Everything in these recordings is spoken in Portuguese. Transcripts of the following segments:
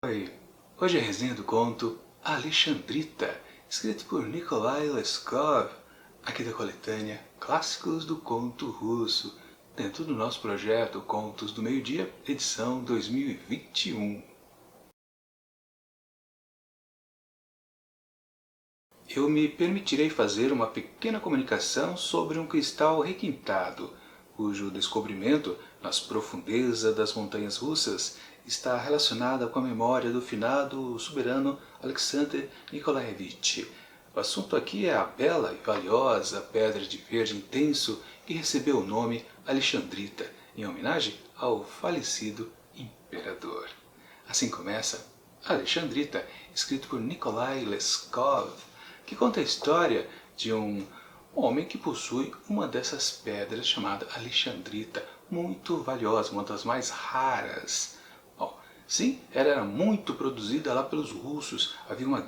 Oi, hoje é a resenha do conto Alexandrita, escrito por Nikolai Leskov, aqui da coletânea Clássicos do Conto Russo, dentro do nosso projeto Contos do Meio-Dia, edição 2021. Eu me permitirei fazer uma pequena comunicação sobre um cristal requintado, cujo descobrimento nas profundezas das montanhas russas está relacionada com a memória do finado soberano Alexander Nikolaevich. O assunto aqui é a bela e valiosa pedra de verde intenso que recebeu o nome Alexandrita, em homenagem ao falecido imperador. Assim começa Alexandrita, escrito por Nikolai Leskov, que conta a história de um homem que possui uma dessas pedras chamada Alexandrita, muito valiosa, uma das mais raras. Bom, sim, ela era muito produzida lá pelos russos, havia uma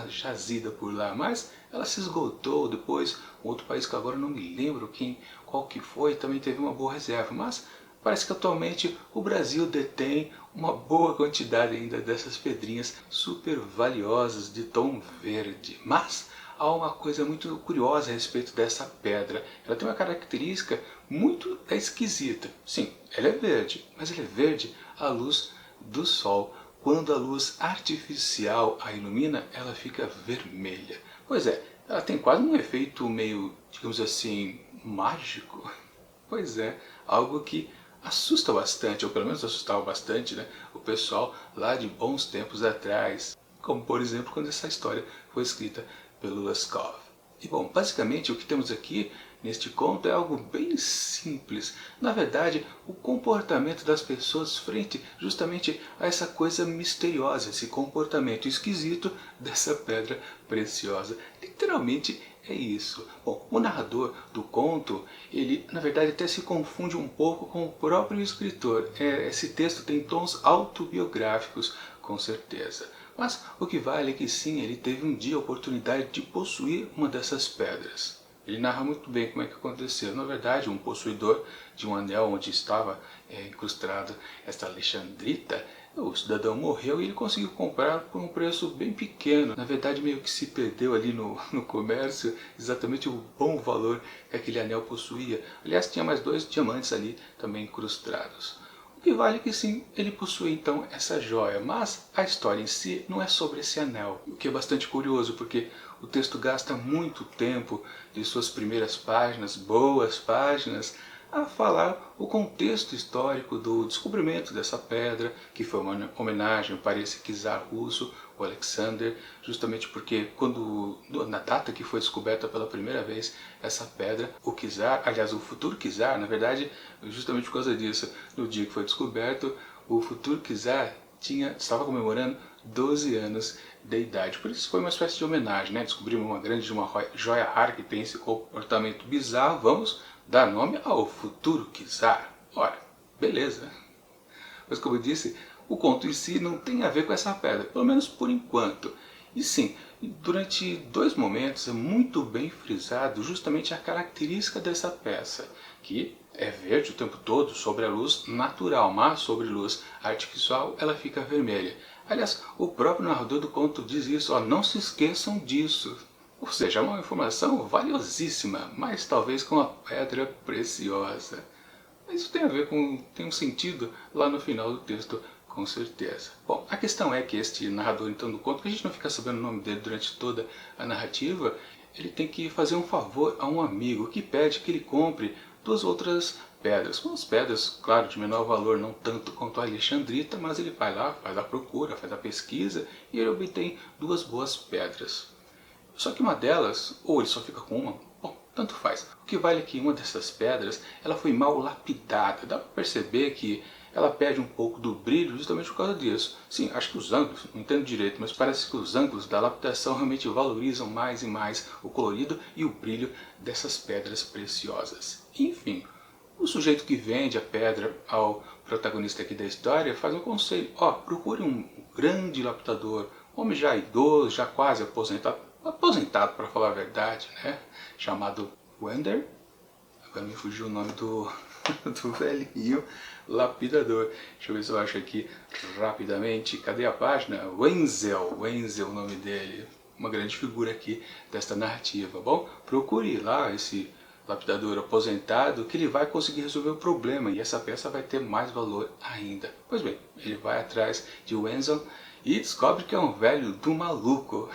jazida por lá, mas ela se esgotou depois. Um outro país que agora não me lembro qual que foi, também teve uma boa reserva, mas parece que atualmente o Brasil detém uma boa quantidade ainda dessas pedrinhas super valiosas de tom verde. Mas há uma coisa muito curiosa a respeito dessa pedra. Ela tem uma característica muito esquisita. Sim, ela é verde, mas ela é verde à luz do sol. Quando a luz artificial a ilumina, ela fica vermelha. Pois é, ela tem quase um efeito meio, digamos assim, mágico. Pois é, algo que assusta bastante, ou pelo menos assustava bastante, né, o pessoal lá de bons tempos atrás. Como, por exemplo, quando essa história foi escrita pelo Leskov. E, bom, basicamente o que temos aqui neste conto é algo bem simples. Na verdade, o comportamento das pessoas frente justamente a essa coisa misteriosa, esse comportamento esquisito dessa pedra preciosa. Literalmente é isso. Bom, o narrador do conto, ele na verdade até se confunde um pouco com o próprio escritor. Esse texto tem tons autobiográficos, com certeza. Mas o que vale é que sim, ele teve um dia a oportunidade de possuir uma dessas pedras. Ele narra muito bem como é que aconteceu. Na verdade, um possuidor de um anel onde estava incrustado esta Alexandrita, o cidadão morreu e ele conseguiu comprar por um preço bem pequeno. Na verdade, meio que se perdeu ali no comércio exatamente o bom valor que aquele anel possuía. Aliás, tinha mais 2 diamantes ali também incrustados. O que vale é que sim, ele possui então essa joia, mas a história em si não é sobre esse anel, o que é bastante curioso, porque o texto gasta muito tempo de suas primeiras páginas, boas páginas, a falar o contexto histórico do descobrimento dessa pedra, que foi uma homenagem para esse czar russo, o Alexander, justamente porque na data que foi descoberta pela primeira vez essa pedra, o czar, aliás o futuro czar, na verdade, justamente por causa disso, no dia que foi descoberto, o futuro czar estava comemorando 12 anos de idade. Por isso foi uma espécie de homenagem, né? Descobrimos uma joia rara que tem esse comportamento bizarro, vamos dar nome ao futuro czar. Ora, beleza. Mas como eu disse, o conto em si não tem a ver com essa pedra, pelo menos por enquanto. E sim, durante 2 momentos é muito bem frisado justamente a característica dessa peça, que é verde o tempo todo sobre a luz natural, mas sobre luz artificial ela fica vermelha. Aliás, o próprio narrador do conto diz isso, ó, não se esqueçam disso. Ou seja, é uma informação valiosíssima, mas talvez com uma pedra preciosa. Isso tem a ver tem um sentido lá no final do texto, com certeza. Bom, a questão é que este narrador então do conto, que a gente não fica sabendo o nome dele durante toda a narrativa, ele tem que fazer um favor a um amigo que pede que ele compre 2 outras pedras. Umas pedras, claro, de menor valor, não tanto quanto a Alexandrita, mas ele vai lá, faz a procura, faz a pesquisa e ele obtém 2 boas pedras. Só que uma delas, ou ele só fica com uma, bom, tanto faz. O que vale é que uma dessas pedras, ela foi mal lapidada. Dá para perceber que ela perde um pouco do brilho justamente por causa disso. Sim, acho que os ângulos, não entendo direito, mas parece que os ângulos da lapidação realmente valorizam mais e mais o colorido e o brilho dessas pedras preciosas. Enfim, o sujeito que vende a pedra ao protagonista aqui da história faz um conselho. Ó, procure um grande lapidador, um homem já idoso, já quase aposentado para falar a verdade, né? Chamado Wender. Agora me fugiu o nome do velhinho lapidador. Deixa eu ver se eu acho aqui rapidamente. Cadê a página? Wenzel, Wenzel o nome dele. Uma grande figura aqui desta narrativa. Bom, procure lá esse lapidador aposentado que ele vai conseguir resolver o problema e essa peça vai ter mais valor ainda. Pois bem, ele vai atrás de Wenzel e descobre que é um velho do maluco.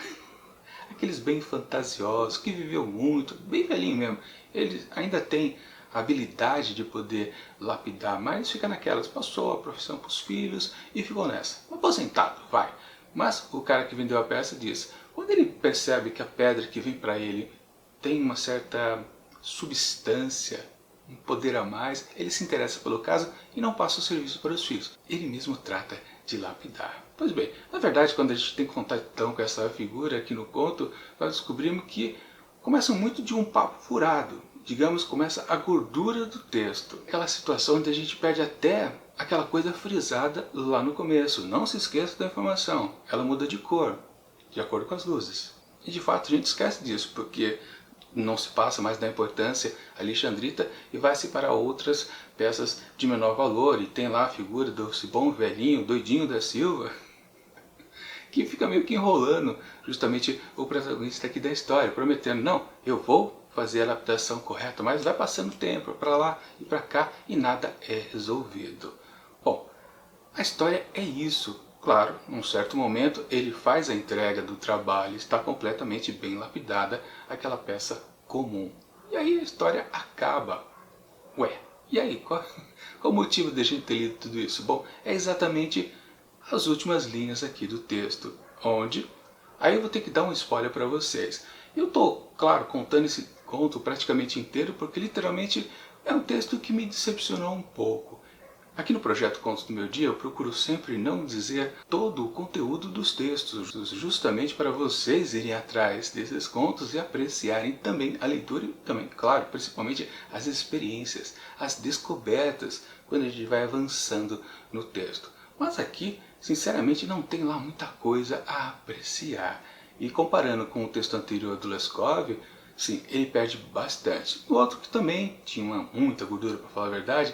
Aqueles bem fantasiosos, que viveu muito, bem velhinho mesmo. Ele ainda tem a habilidade de poder lapidar, mas fica naquelas, passou a profissão para os filhos e ficou nessa. Aposentado, vai. Mas o cara que vendeu a peça diz, quando ele percebe que a pedra que vem para ele tem uma certa substância, um poder a mais, ele se interessa pelo caso e não passa o serviço para os filhos. Ele mesmo trata de lapidar. Pois bem, na verdade, quando a gente tem contato então com essa figura aqui no conto, nós descobrimos que começa muito de um papo furado. Digamos, começa a gordura do texto. Aquela situação onde a gente perde até aquela coisa frisada lá no começo. Não se esqueça da informação, ela muda de cor, de acordo com as luzes. E de fato a gente esquece disso, porque não se passa mais da importância alexandrita e vai-se para outras peças de menor valor. E tem lá a figura desse bom velhinho, doidinho da Silva, que fica meio que enrolando justamente o protagonista aqui da história, prometendo, não, eu vou fazer a adaptação correta, mas vai passando tempo para lá e para cá e nada é resolvido. Bom, a história é isso. Claro, num certo momento ele faz a entrega do trabalho, está completamente bem lapidada aquela peça comum. E aí a história acaba. Ué, e aí? Qual o motivo de a gente ter lido tudo isso? Bom, é exatamente as últimas linhas aqui do texto, onde... Aí eu vou ter que dar um spoiler para vocês. Eu estou, claro, contando esse conto praticamente inteiro, porque literalmente é um texto que me decepcionou um pouco. Aqui no projeto Contos do Meu Dia eu procuro sempre não dizer todo o conteúdo dos textos, justamente para vocês irem atrás desses contos e apreciarem também a leitura e também, claro, principalmente as experiências, as descobertas, quando a gente vai avançando no texto. Mas aqui, sinceramente, não tem lá muita coisa a apreciar. E comparando com o texto anterior do Leskov, sim, ele perde bastante. O outro que também tinha muita gordura, para falar a verdade,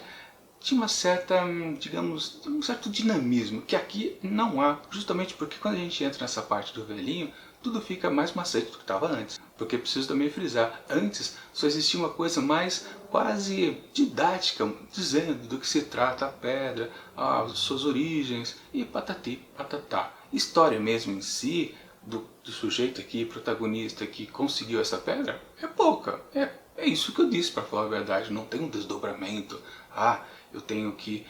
tinha uma certa, digamos, um certo dinamismo, que aqui não há, justamente porque quando a gente entra nessa parte do velhinho, tudo fica mais maçante do que estava antes. Porque preciso também frisar, antes só existia uma coisa mais quase didática, dizendo do que se trata a pedra, as suas origens e patati patatá. História mesmo em si, do sujeito aqui, protagonista que conseguiu essa pedra, é pouca. É isso que eu disse, para falar a verdade, não tem um desdobramento. Ah, eu tenho que,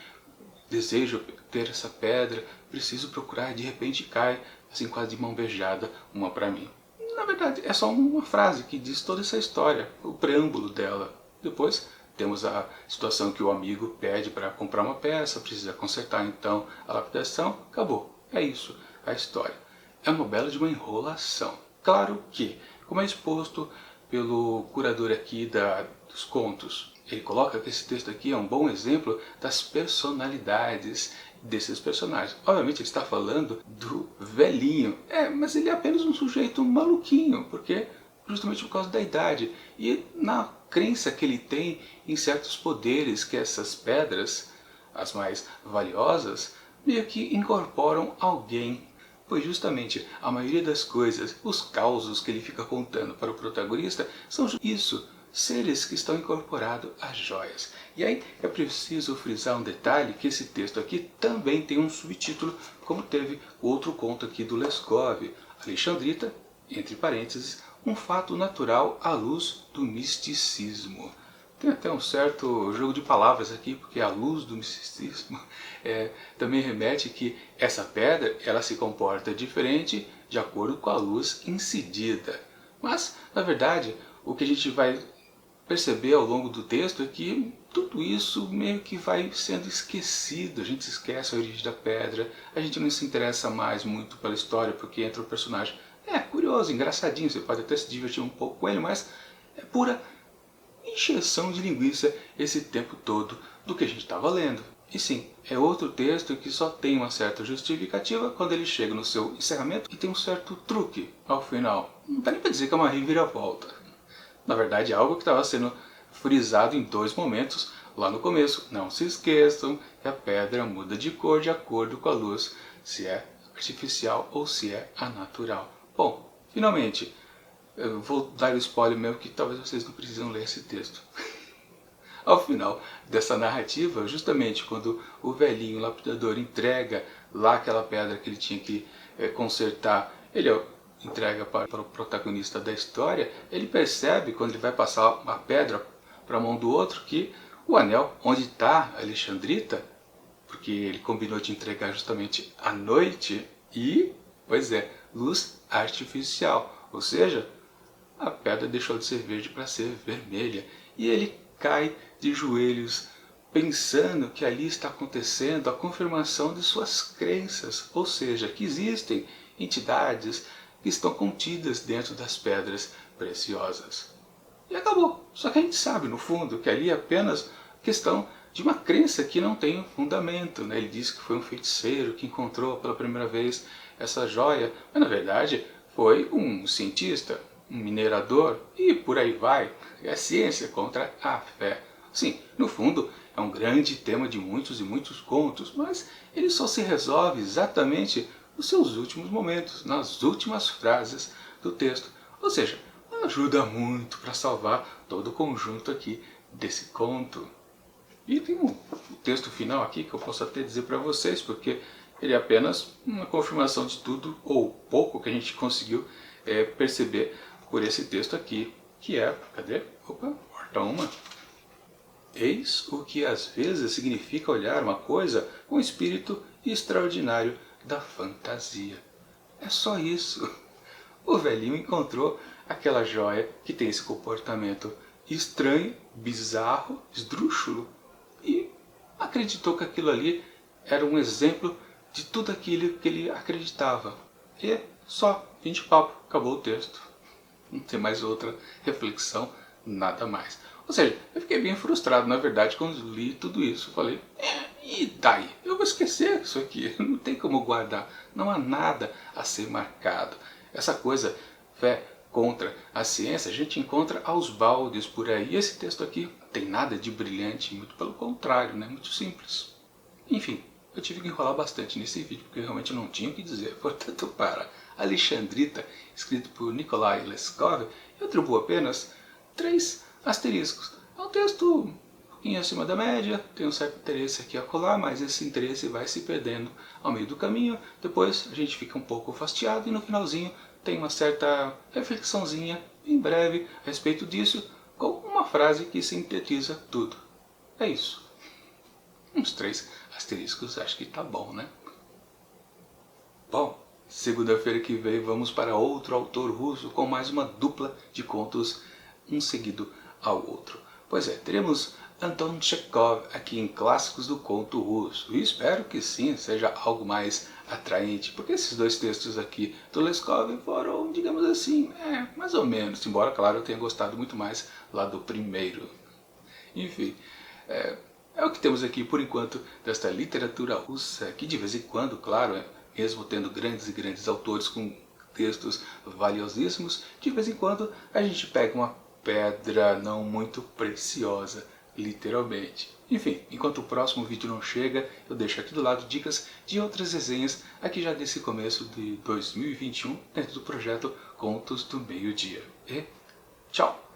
desejo ter essa pedra, preciso procurar e de repente cai, assim quase de mão beijada, uma para mim. Na verdade, é só uma frase que diz toda essa história, o preâmbulo dela. Depois temos a situação que o amigo pede para comprar uma peça, precisa consertar então a lapidação, acabou. É isso, a história. É uma bela de uma enrolação. Claro que, como é exposto pelo curador aqui dos contos, ele coloca que esse texto aqui é um bom exemplo das personalidades desses personagens. Obviamente ele está falando do velhinho, mas ele é apenas um sujeito maluquinho, porque justamente por causa da idade e na crença que ele tem em certos poderes que essas pedras, as mais valiosas, meio que incorporam alguém. Pois justamente a maioria das coisas, os causos que ele fica contando para o protagonista, são isso, seres que estão incorporados às joias. E aí é preciso frisar um detalhe, que esse texto aqui também tem um subtítulo, como teve o outro conto aqui do Leskov, Alexandrita, entre parênteses, um fato natural à luz do misticismo. Tem até um certo jogo de palavras aqui, porque a luz do misticismo também remete que essa pedra ela se comporta diferente de acordo com a luz incidida. Mas, na verdade, o que a gente vai perceber ao longo do texto é que tudo isso meio que vai sendo esquecido. A gente esquece a origem da pedra, a gente não se interessa mais muito pela história, porque entra o personagem. É curioso, engraçadinho, você pode até se divertir um pouco com ele, mas é pura encheção de linguiça esse tempo todo do que a gente estava lendo. E sim, é outro texto que só tem uma certa justificativa quando ele chega no seu encerramento e tem um certo truque ao final. Não dá nem para dizer que é uma reviravolta. Na verdade é algo que estava sendo frisado em dois momentos lá no começo, não se esqueçam que a pedra muda de cor de acordo com a luz, se é artificial ou se é a natural. Bom, finalmente, eu vou dar o spoiler mesmo que talvez vocês não precisam ler esse texto. Ao final dessa narrativa, justamente quando o velhinho lapidador entrega lá aquela pedra que ele tinha que consertar, ele entrega para o protagonista da história, ele percebe, quando ele vai passar a pedra para a mão do outro, que o anel onde está a Alexandrita, porque ele combinou de entregar justamente à noite, e, pois é, luz artificial, ou seja, a pedra deixou de ser verde para ser vermelha, e ele cai de joelhos, pensando que ali está acontecendo a confirmação de suas crenças, ou seja, que existem entidades que estão contidas dentro das pedras preciosas. E acabou. Só que a gente sabe, no fundo, que ali é apenas questão de uma crença que não tem fundamento, né? Ele disse que foi um feiticeiro que encontrou pela primeira vez essa joia, mas na verdade foi um cientista, um minerador, e por aí vai. É a ciência contra a fé. Sim, no fundo é um grande tema de muitos e muitos contos, mas ele só se resolve exatamente nos seus últimos momentos, nas últimas frases do texto. Ou seja, ajuda muito para salvar todo o conjunto aqui desse conto. E tem o texto final aqui que eu posso até dizer para vocês, porque ele é apenas uma confirmação de tudo, ou pouco, que a gente conseguiu perceber por esse texto aqui, que é, cadê? Opa, porta uma. Eis o que às vezes significa olhar uma coisa com o espírito extraordinário da fantasia. É só isso. O velhinho encontrou aquela joia que tem esse comportamento estranho, bizarro, esdrúxulo, e acreditou que aquilo ali era um exemplo de tudo aquilo que ele acreditava. E só, fim de papo, acabou o texto. Não tem mais outra reflexão, nada mais. Ou seja, eu fiquei bem frustrado, na verdade, quando li tudo isso. Eu falei, e daí? Eu vou esquecer isso aqui, não tem como guardar, não há nada a ser marcado. Essa coisa, fé contra a ciência, a gente encontra aos baldes por aí. E esse texto aqui não tem nada de brilhante, muito pelo contrário, né? Muito simples. Enfim, eu tive que enrolar bastante nesse vídeo, porque eu realmente não tinha o que dizer. Portanto, para Alexandrita, escrito por Nikolai Leskov, eu atribuo apenas 3 asteriscos. É um texto um pouquinho acima da média, tem um certo interesse aqui a colar, mas esse interesse vai se perdendo ao meio do caminho. Depois a gente fica um pouco fastiado e no finalzinho tem uma certa reflexãozinha, em breve, a respeito disso, com uma frase que sintetiza tudo. É isso. Uns 3 asteriscos, acho que tá bom, né? Bom, segunda-feira que vem vamos para outro autor russo com mais uma dupla de contos, um seguido ao outro. Pois é, teremos Anton Chekhov aqui em Clássicos do Conto Russo. E espero que sim, seja algo mais atraente, porque esses 2 textos aqui do Leskov foram, digamos assim, mais ou menos, embora, claro, eu tenha gostado muito mais lá do primeiro. Enfim, é o que temos aqui por enquanto desta literatura russa, que de vez em quando, claro, mesmo tendo grandes e grandes autores com textos valiosíssimos, de vez em quando a gente pega uma pedra não muito preciosa, literalmente. Enfim, enquanto o próximo vídeo não chega, eu deixo aqui do lado dicas de outras resenhas aqui já desse começo de 2021, dentro do projeto Contos do Meio-Dia. E tchau!